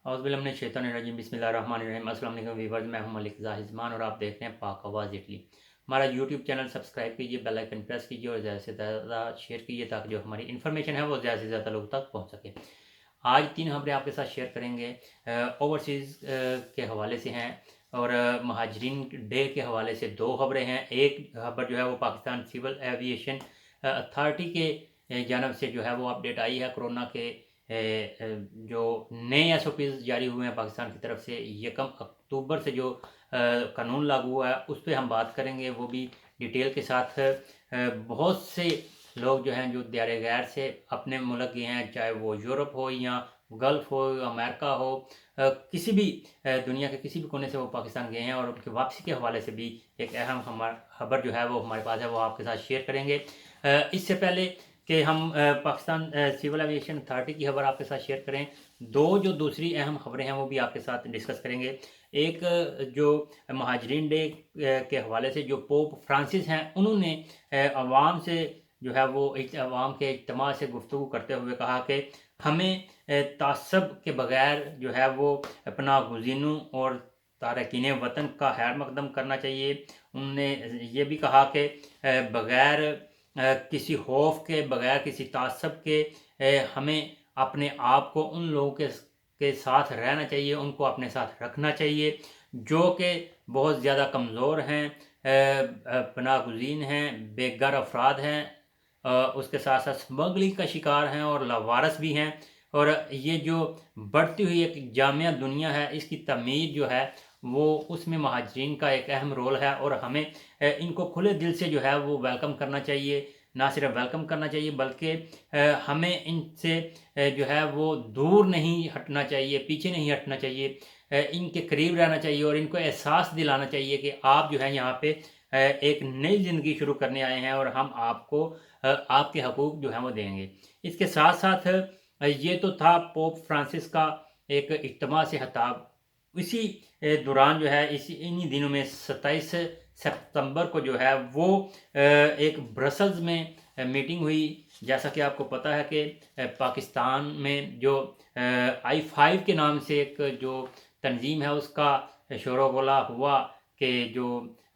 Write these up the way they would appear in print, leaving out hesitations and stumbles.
औज़ुबिल्लाहिमिनश्शैतानिर्रजीम बिस्मिल्लाहिर्रहमानिर्रहीम। अस्सलाम वालेकुम व्यूअर्स, मैं हूं मलिक ज़ाहिज़मान और आप देख रहे हैं पाक आवाज़ इटली। हमारा यूट्यूब चैनल सब्सक्राइब कीजिए, बेल आइकन प्रेस कीजिए और ज़्यादा से ज़्यादा शेयर कीजिए ताकि जो हमारी इन्फॉर्मेशन है वो ज़्यादा से ज़्यादा लोगों तक पहुंच सके। आज 3 खबरें आपके साथ शेयर करेंगे। ओवरसीज़ के हवाले से हैं और महाजरीन डे के हवाले से 2 खबरें हैं। एक खबर जो है वो पाकिस्तान सिविल एविएशन अथॉरिटी के जानब से जो है वो अपडेट आई है। कोरोना के जो नए एसओपीज़ जारी हुए हैं पाकिस्तान की तरफ से 1 अक्टूबर से जो कानून लागू हुआ है उस पे हम बात करेंगे, वो भी डिटेल के साथ। बहुत से लोग जो हैं जो दायरे गैर से अपने मुल्क गए हैं, चाहे वो यूरोप हो या गल्फ़ हो, अमेरिका हो, किसी भी दुनिया के किसी भी कोने से वो पाकिस्तान गए हैं और उनकी वापसी के हवाले से भी एक अहम खबर जो है वो हमारे पास है, वो आपके साथ शेयर करेंगे। इससे पहले कि हम पाकिस्तान सिविल एविएशन अथॉरिटी की खबर आपके साथ शेयर करें, जो दूसरी अहम खबरें हैं वो भी आपके साथ डिस्कस करेंगे। एक जो महाजरीन डे के हवाले से जो पोप फ्रांसिस हैं उन्होंने अवाम से जो है वो अवाम के इज्तिमा से गुफ्तगू करते हुए कहा कि हमें तासब के बगैर जो है वो अपना गुज़ीनों और तारकीन वतन का खैर मकदम करना चाहिए। उन्होंने ये भी कहा कि बगैर किसी खौफ के, बगैर किसी तासब के हमें अपने आप को उन लोगों के साथ रहना चाहिए, उनको अपने साथ रखना चाहिए जो कि बहुत ज़्यादा कमज़ोर हैं, पनागुज़ीन हैं, बेघर अफराद हैं, उसके साथ साथ स्मगलिंग का शिकार हैं और लावारस भी हैं। और ये जो बढ़ती हुई एक जामिया दुनिया है, इसकी तमीर जो है वो उसमें महाजरीन का एक अहम रोल है और हमें इनको खुले दिल से जो है वो वेलकम करना चाहिए। ना सिर्फ वेलकम करना चाहिए बल्कि हमें इनसे जो है वो दूर नहीं हटना चाहिए, पीछे नहीं हटना चाहिए, इनके करीब रहना चाहिए और इनको एहसास दिलाना चाहिए कि आप जो है यहाँ पे एक नई ज़िंदगी शुरू करने आए हैं और हम आपको आपके हकूक़ जो हैं वो देंगे। इसके साथ साथ ये तो था पोप फ्रांसिस का एक इज्तिमा से खिताब। इसी दौरान जो है इन्हीं दिनों में 27 सितंबर को जो है वो एक ब्रसल्स में मीटिंग हुई। जैसा कि आपको पता है कि पाकिस्तान में जो I5 के नाम से एक जो तंजीम है उसका शोर गोला हुआ कि जो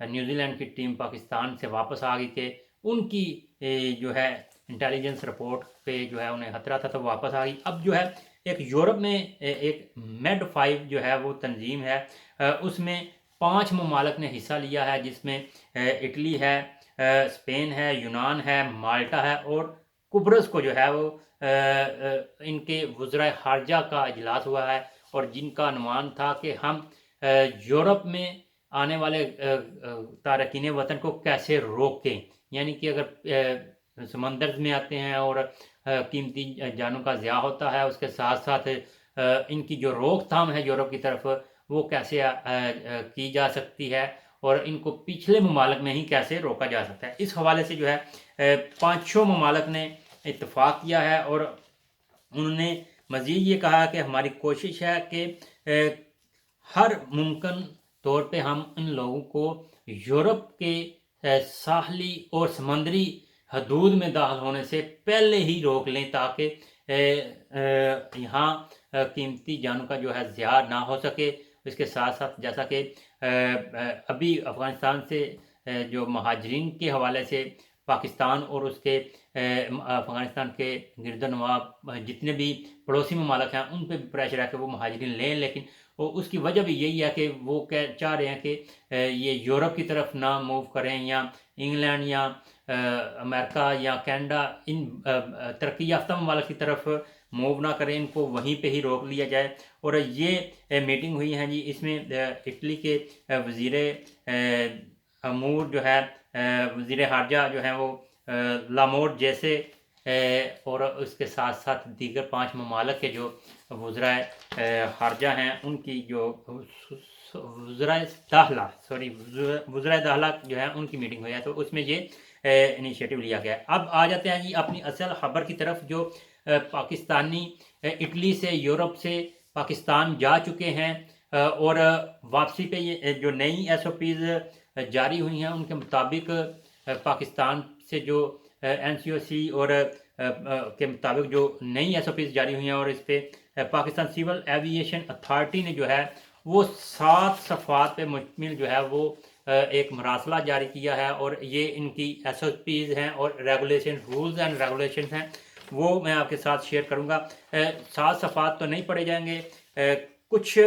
न्यूजीलैंड की टीम पाकिस्तान से वापस आ गई थी, उनकी जो है इंटेलिजेंस रिपोर्ट पे जो है उन्हें खतरा था तो वापस आ गई। अब जो है एक यूरोप में एक MED5 जो है वो तंजीम है, उसमें 5 ममालिक ने हिस्सा लिया है, जिसमें इटली है, स्पेन है, यूनान है, माल्टा है और कुब्रस को जो है वो इनके वज़राए ख़ारजा का इजलास हुआ है और जिनका अनुमान था कि हम यूरोप में आने वाले तारकीन वतन को कैसे रोकें। यानी कि अगर समंदर में आते हैं और कीमती जानों का ज़िया होता है, उसके साथ साथ इनकी जो रोकथाम है यूरोप की तरफ वो कैसे की जा सकती है और इनको पिछले ममालिक में ही कैसे रोका जा सकता है। इस हवाले से जो है 5-6 ममालिक ने इत्तफ़ाक़ किया है और उन्होंने मज़ीद ये कहा कि हमारी कोशिश है कि हर मुमकिन तौर पे हम इन लोगों को यूरोप के साहली और समंदरी हदूद में दाखिल होने से पहले ही रोक लें ताकि यहाँ कीमती जानों का जो है ज़िया ना हो सके। इसके साथ साथ जैसा कि अभी अफ़गानिस्तान से जो महाजरीन के हवाले से पाकिस्तान और उसके अफ़गानिस्तान के गिरदोनवाब जितने भी पड़ोसी ममालिक हैं उन पे भी प्रेशर है कि वो महाजरीन लें, लेकिन वो उसकी वजह भी यही है कि वो चाह रहे हैं कि ये यूरोप की तरफ ना मूव करें या इंग्लैंड या अमेरिका या कनाडा इन तरक्की याफ्ता ममालिक की तरफ मूव ना करें, इनको वहीं पे ही रोक लिया जाए। और ये मीटिंग हुई है जी, इसमें इटली के वज़ीर अमूर जो है वज़ीर ख़ारजा जो हैं वो लामोर जैसे और उसके साथ साथ दीगर 5 ममालिक के जो वज़राए ख़ारजा हैं उनकी जो वज़राए दाखिला जो है उनकी मीटिंग हुई है, तो उसमें ये इनिशिएटिव लिया गया है। अब आ जाते हैं जी अपनी असल खबर की तरफ। जो पाकिस्तानी इटली से यूरोप से पाकिस्तान जा चुके हैं और वापसी पे ये जो नई SOPs जारी हुई हैं उनके मुताबिक पाकिस्तान से जो NCOC और के मुताबिक जो नई SOPs जारी हुई हैं और इस पे پاکستان سول ایوییشن اتھارٹی نے جو ہے وہ 7 صفحات پہ مشتمل جو ہے وہ ایک مراسلہ جاری کیا ہے، اور یہ ان کی ایس او پیز ہیں اور ریگولیشن رولز اینڈ ریگولیشنز ہیں، وہ میں آپ کے ساتھ شیئر کروں گا۔ 7 صفحات تو نہیں پڑھے جائیں گے، کچھ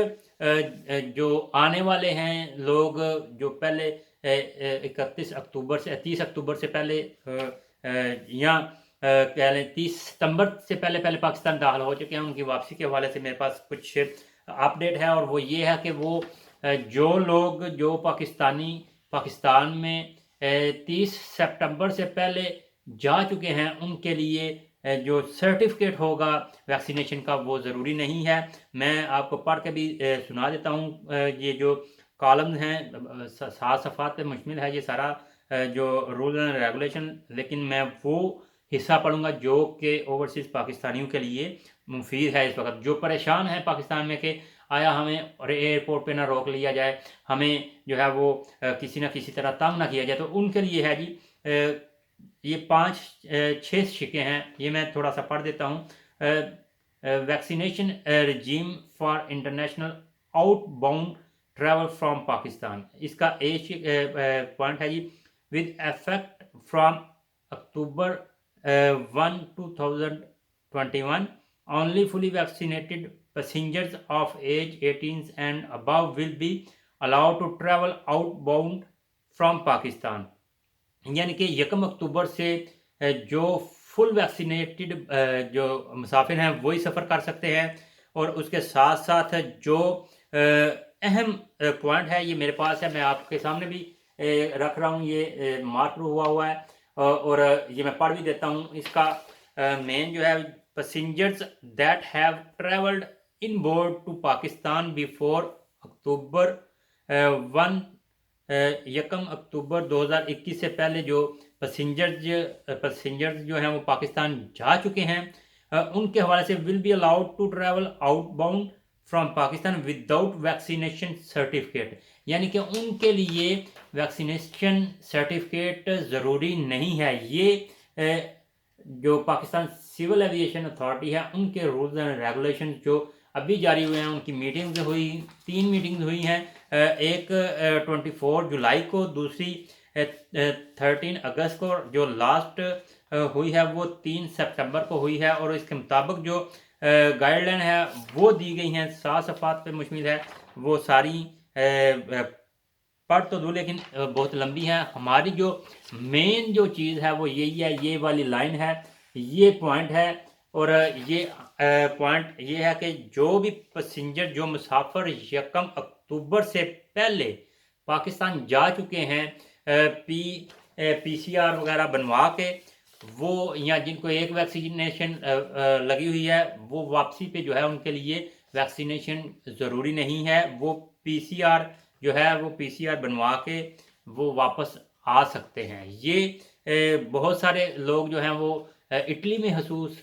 جو آنے والے ہیں لوگ جو پہلے 31 اکتوبر سے 30 اکتوبر سے پہلے یا کہہ لیں 30 ستمبر سے پہلے پاکستان داخل ہو چکے ہیں، ان کی واپسی کے حوالے سے میرے پاس کچھ اپڈیٹ ہے، اور وہ یہ ہے کہ وہ جو لوگ جو پاکستان میں 30 سپٹمبر سے پہلے جا چکے ہیں ان کے لیے جو سرٹیفکیٹ ہوگا ویکسینیشن کا وہ ضروری نہیں ہے۔ میں آپ کو پڑھ کے بھی سنا دیتا ہوں، یہ جو کالمز ہیں 7 صفحات پہ مشتمل ہے یہ سارا جو رول اینڈ ریگولیشن، لیکن میں وہ حصہ پڑھوں گا جو کہ اوورسیز پاکستانیوں کے لیے مفید ہے۔ اس وقت جو پریشان ہیں پاکستان میں کہ آیا ہمیں ایئرپورٹ پہ نہ روک لیا جائے، ہمیں جو ہے وہ کسی نہ کسی طرح تنگ نہ کیا جائے، تو ان کے لیے ہے جی یہ 5-6 شکیں ہیں، یہ میں تھوڑا سا پڑھ دیتا ہوں۔ Vaccination regime for international out bound travel from Pakistan, اس کا ایک پوائنٹ ہے جی with effect from October 1, 2021 only fully vaccinated passengers of age 18 and above will be allowed to travel outbound from Pakistan، یعنی کہ 1 اکتوبر سے جو فل ویکسینیٹڈ جو مسافر ہیں وہی سفر کر سکتے ہیں، اور اس کے ساتھ ساتھ جو اہم پوائنٹ ہے یہ میرے پاس ہے، میں آپ کے سامنے بھی رکھ رہا ہوں، یہ مارک ہوا ہے، اور یہ میں پڑھ بھی دیتا ہوں۔ اس کا مین جو ہے passengers that have traveled inboard to Pakistan before October 1 1 اکتوبر 2021 سے پہلے جو پسنجرز جو ہیں وہ پاکستان جا چکے ہیں، ان کے حوالے سے will be allowed to travel outbound from Pakistan without vaccination certificate، یعنی کہ ان کے لیے ویکسینیشن سرٹیفکیٹ ضروری نہیں ہے۔ یہ جو پاکستان سول ایوییشن اتھارٹی ہے ان کے رولز اینڈ ریگولیشن جو ابھی جاری ہوئے ہیں، ان کی میٹنگز ہوئی، 3 میٹنگز ہوئی ہیں، ایک 24 جولائی کو، دوسری 13 اگست کو، جو لاسٹ ہوئی ہے وہ 3 سپٹمبر کو ہوئی ہے، اور اس کے مطابق جو گائیڈ لائن ہے وہ دی گئی ہیں، 7 صفحات پہ مشتمل ہے، وہ ساری پڑھ تو دوں لیکن بہت لمبی ہے۔ ہماری جو مین جو چیز ہے وہ یہی ہے، یہ والی لائن ہے، یہ پوائنٹ ہے، اور یہ پوائنٹ یہ ہے کہ جو بھی پسنجر جو مسافر 1 اکتوبر سے پہلے پاکستان جا چکے ہیں پی سی آر وغیرہ بنوا کے، وہ یا جن کو ایک ویکسینیشن لگی ہوئی ہے وہ واپسی پہ جو ہے ان کے لیے ویکسینیشن ضروری نہیں ہے، وہ پی سی آر جو ہے وہ پی سی آر بنوا کے وہ واپس آ سکتے ہیں۔ یہ بہت سارے لوگ جو ہیں وہ اٹلی میں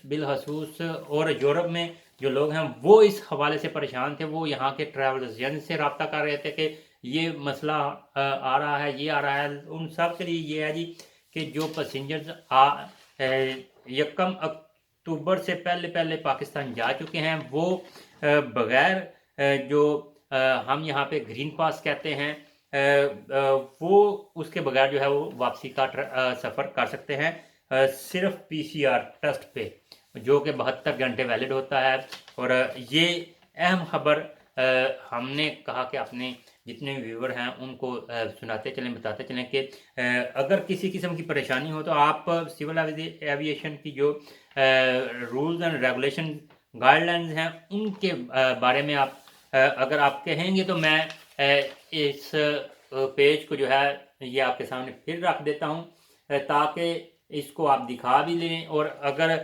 بالخصوص اور یورپ میں جو لوگ ہیں وہ اس حوالے سے پریشان تھے، وہ یہاں کے ٹریول ایجنٹ سے رابطہ کر رہے تھے کہ یہ مسئلہ آ رہا ہے، یہ آ رہا ہے۔ ان سب کے لیے یہ ہے جی کہ جو پیسنجرز 1 اکتوبر سے پہلے پاکستان جا چکے ہیں وہ بغیر جو ہم یہاں پہ گرین پاس کہتے ہیں وہ اس کے بغیر جو ہے وہ واپسی کا سفر کر سکتے ہیں، صرف پی سی آر ٹیسٹ پہ، جو کہ 72 گھنٹے ویلڈ ہوتا ہے۔ اور یہ اہم خبر ہم نے کہا کہ اپنے جتنے ویور ہیں ان کو سناتے چلیں، بتاتے چلیں کہ اگر کسی قسم کی پریشانی ہو تو آپ سول ایوییشن کی جو rules and regulation guidelines ہیں ان کے بارے میں آپ اگر آپ کہیں گے تو میں اس پیج کو جو ہے یہ آپ کے سامنے پھر رکھ دیتا ہوں تاکہ اس کو آپ دکھا بھی لیں، اور اگر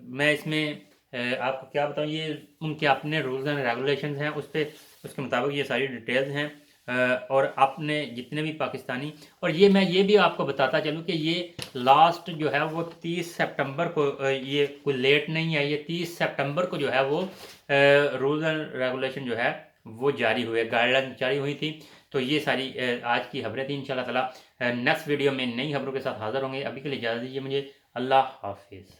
میں اس میں آپ کو کیا بتاؤں، یہ ان کے اپنے رولز اینڈ ریگولیشنز ہیں، اس کے مطابق یہ ساری ڈیٹیلز ہیں، اور اپنے جتنے بھی پاکستانی، اور میں یہ بھی آپ کو بتاتا چلوں کہ یہ لاسٹ جو ہے وہ 30 سپٹمبر کو، یہ کوئی لیٹ نہیں ہے، یہ 30 سپٹمبر کو جو ہے وہ رولز اینڈ ریگولیشن جو ہے وہ جاری ہوئے، گائیڈ لائن جاری ہوئی تھی۔ تو یہ ساری آج کی خبریں تھیں، انشاءاللہ تعالی نیکسٹ ویڈیو میں نئی خبروں کے ساتھ حاضر ہوں گے۔ ابھی کے لیے اجازت دیجیے مجھے، اللہ حافظ۔